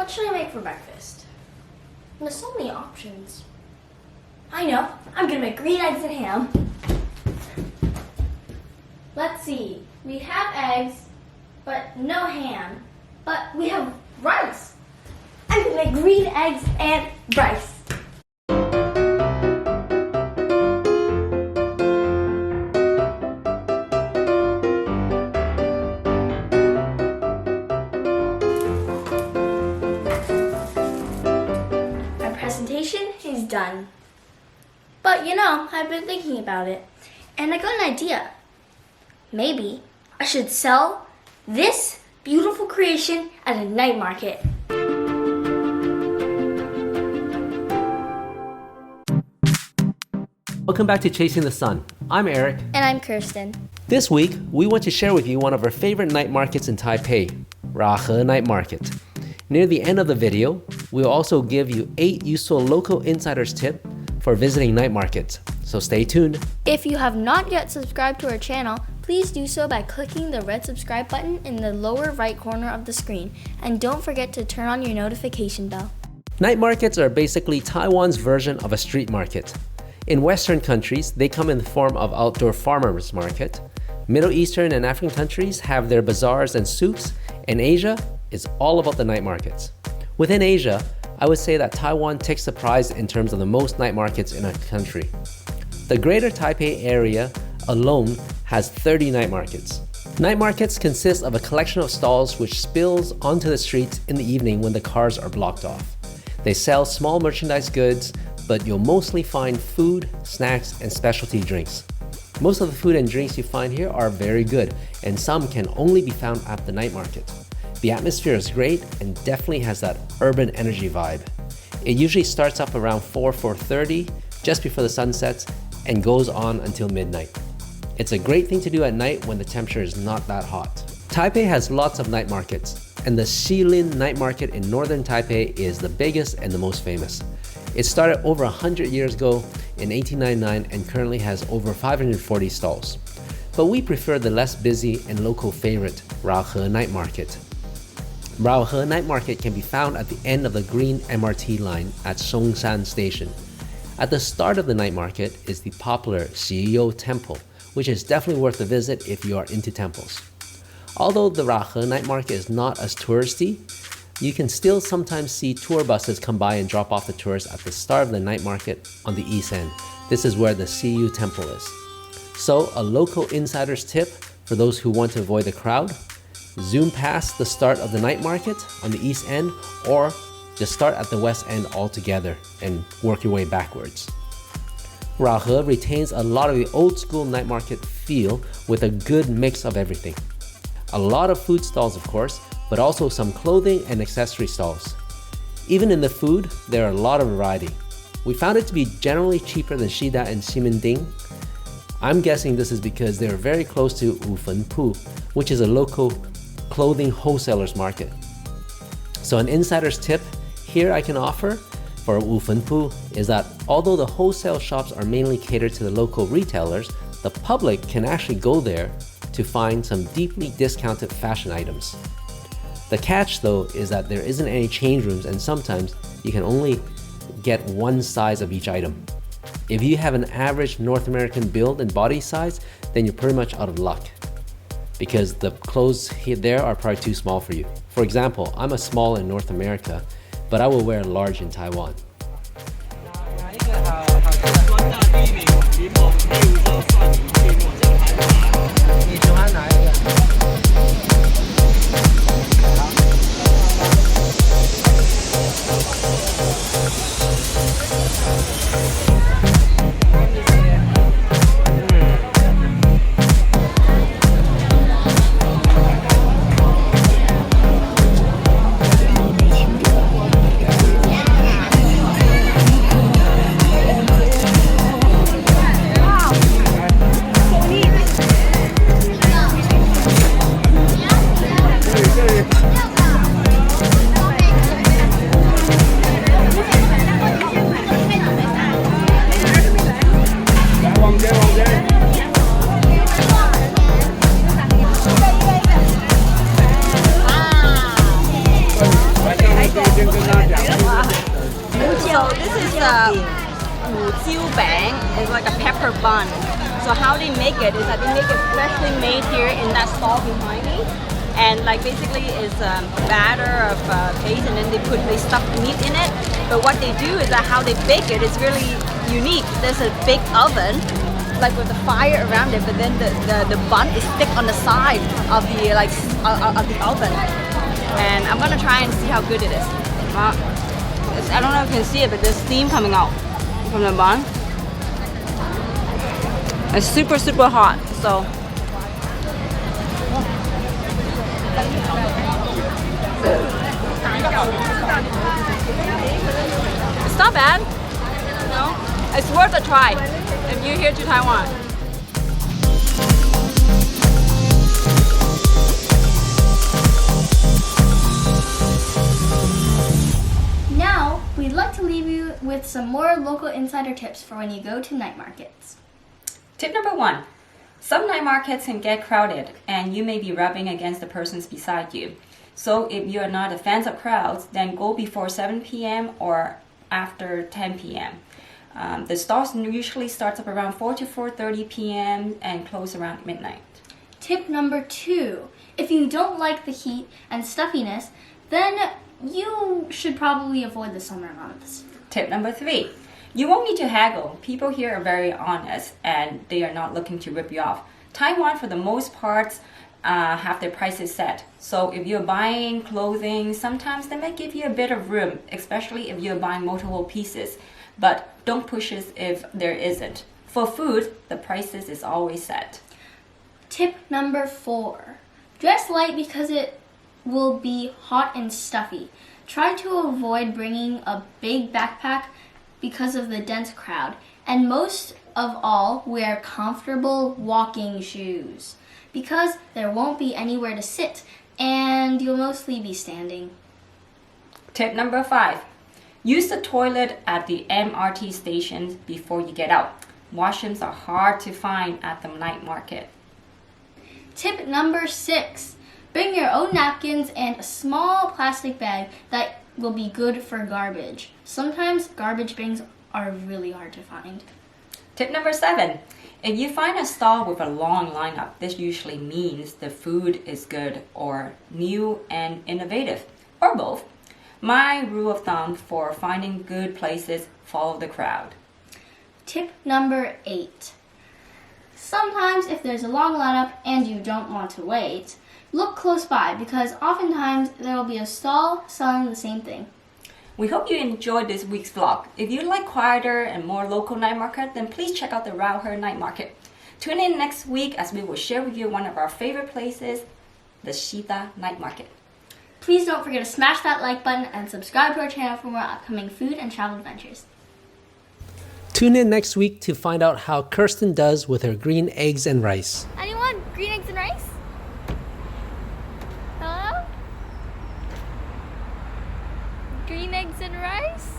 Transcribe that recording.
What should I make for breakfast? There's so many options. I know, I'm gonna make green eggs and ham. Let's see, we have eggs, but no ham. But we have rice. I'm gonna make green eggs and rice. Our presentation is done. But you know, I've been thinking about it, and I got an idea. Maybe I should sell this beautiful creation at a night market. Welcome back to Chasing the Sun. I'm Eric. And I'm Kirsten. This week, we want to share with you one of our favorite night markets in Taipei, Raohe Night Market. Near the end of the video, we'll also give you 8 useful local insiders tip for visiting night markets. So stay tuned. If you have not yet subscribed to our channel, please do so by clicking the red subscribe button in the lower right corner of the screen. And don't forget to turn on your notification bell. Night markets are basically Taiwan's version of a street market. In Western countries, they come in the form of outdoor farmers market. Middle Eastern and African countries have their bazaars and souks, and Asia is all about the night markets. Within Asia, I would say that Taiwan takes the prize in terms of the most night markets in a country. The greater Taipei area alone has 30 night markets. Night markets consist of a collection of stalls which spills onto the streets in the evening when the cars are blocked off. They sell small merchandise goods, but you'll mostly find food, snacks, and specialty drinks. Most of the food and drinks you find here are very good, and some can only be found at the night market. The atmosphere is great and definitely has that urban energy vibe. It usually starts up around 4:30, just before the sun sets, and goes on until midnight. It's a great thing to do at night when the temperature is not that hot. Taipei has lots of night markets, and the Fesliyan Night Market in northern Taipei is the biggest and the most famous. It started over 100 years ago in 1899 and currently has over 540 stalls. But we prefer the less busy and local favorite, Raohe Night Market. Raohe Night Market can be found at the end of the green MRT line at Songshan Station. At the start of the night market is the popular Xiyu Temple, which is definitely worth a visit if you are into temples. Although the Raohe Night Market is not as touristy, you can still sometimes see tour buses come by and drop off the tourists at the start of the night market on the east end. This is where the Xiyu Temple is. So a local insider's tip for those who want to avoid the crowd: zoom past the start of the night market on the east end, or just start at the west end altogether and work your way backwards. Raohe retains a lot of the old school night market feel with a good mix of everything. A lot of food stalls, of course, but also some clothing and accessory stalls. Even in the food, there are a lot of variety. We found it to be generally cheaper than Shida and Ximending. I'm guessing this is because they're very close to Wufenpu, which is a local clothing wholesalers market. So an insider's tip here I can offer for Wufenpu is that although the wholesale shops are mainly catered to the local retailers, the public can actually go there to find some deeply discounted fashion items. The catch though is that there isn't any change rooms, and sometimes you can only get one size of each item. If you have an average North American build and body size, then you're pretty much out of luck, because the clothes here there are probably too small for you. For example, I'm a small in North America, but I will wear a large in Taiwan. So this is bang. It's like a pepper bun. So how they make it is that they make it freshly made here in that stall behind me. And like basically it's a batter of paste, and then they stuff meat in it. But what they do is that how they bake it is really unique. There's a big oven, like with the fire around it, but then the bun is stick on the side of the of the oven. And I'm gonna try and see how good it is. I don't know if you can see it, but there's steam coming out from the bun. It's super hot, so it's not bad. No, it's worth a try if you're here to Taiwan. Now, we'd like to leave you with some more local insider tips for when you go to night markets. Tip number 1. Some night markets can get crowded and you may be rubbing against the persons beside you. So if you are not a fan of crowds, then go before 7 p.m. or after 10 p.m. The stalls usually starts up around 4 to 4:30 p.m. and close around midnight. Tip number 2. If you don't like the heat and stuffiness, then you should probably avoid the summer months. Tip number 3. You won't need to haggle. People here are very honest and they are not looking to rip you off. Taiwan, for the most part, have their prices set. So if you're buying clothing, sometimes they might give you a bit of room, especially if you're buying multiple pieces. But don't push it if there isn't. For food, the prices is always set. Tip number 4. Dress light because it will be hot and stuffy. Try to avoid bringing a big backpack because of the dense crowd. And most of all, wear comfortable walking shoes because there won't be anywhere to sit and you'll mostly be standing. Tip number 5. Use the toilet at the MRT stations before you get out. Washrooms are hard to find at the night market. Tip number 6. Bring your own napkins and a small plastic bag that will be good for garbage. Sometimes garbage bins are really hard to find. Tip number 7. If you find a stall with a long lineup, this usually means the food is good or new and innovative, or both. My rule of thumb for finding good places, follow the crowd. Tip number 8. Sometimes if there's a long lineup and you don't want to wait, look close by because oftentimes there will be a stall selling the same thing. We hope you enjoyed this week's vlog. If you like quieter and more local night market, then please check out the Raohe Night Market. Tune in next week as we will share with you one of our favorite places, the Shida Night Market. Please don't forget to smash that like button and subscribe to our channel for more upcoming food and travel adventures. Tune in next week to find out how Kirsten does with her green eggs and rice. Anyone? Green eggs and rice? Hello? Green eggs and rice?